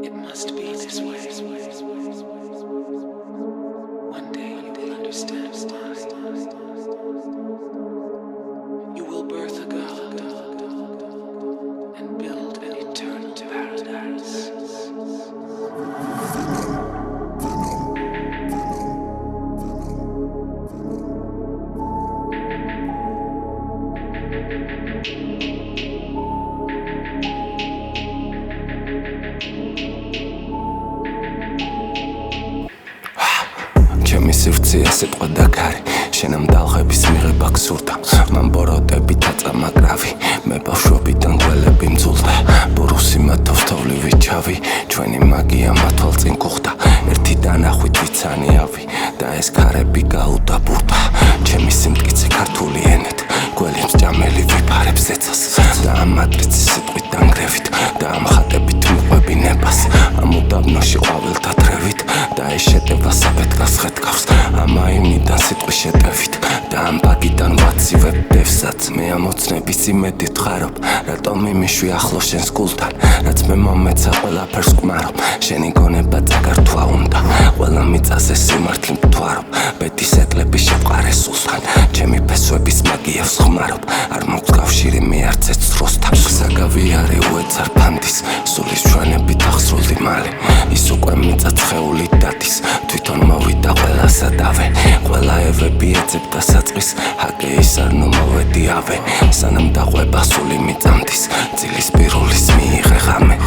It must be this way. One day you will understand why. You will birth a god and build an eternal paradise. სივრცეა სიტყვა და ქარი შენამ დალღების მიღება გსურდა მან ბოროტები დაწამაკრავი მე ბავშვობიდან გველები მძულდა ბურუსი მათავს თოვლივი ჩავი ჩვენი მაგია მათვალ წინ გუხდა ერთი დანახვით ვიცანიავი და ეს ქარები გაუდაბურდა ჩემი სიმტკიცე ქართული ენით გველი მსჯამელი ვიფარებს ზეცას და ამ მატრიცის სიტყვით დანგრევით და ამ ხატებით მიყვები ნებას ამ უდაბნოში ყვავილთა დრევით და ეს შეტევა საფეთქას ხეთქავს ამ აიმიდან სიტყვის შეტევით და ამ ბაგიდან ვაცივებ დევსაც მე ამოცნების იმედით ხარობ რატომ მიმიშვი ახლო შენს გულთან რაც მე მომეცა ყველაფერს გმარობ შენი გონება წაგართვა უნდა ყველა მიწაზე სიმართლე მთვარობ ბეთის ეტლების შეყარე სულთან ჩემი ფესვების მაგიებს ხმარობ არ მოქვს კავშირი მე არც ეც როსთან საგავი არი უეცარ ფანდის სულის ჩვენებით ახსრულდი მალე ის უკვე მიწაცხეული დადის თვითონ მოვიდა ყველა სადავე ყველა ევები ეძებდა საწყის ჰაკეის არ ნომოვედიავე სანამ დაყვება სული მიწამდის ძილის პირულის მიიღე ღამე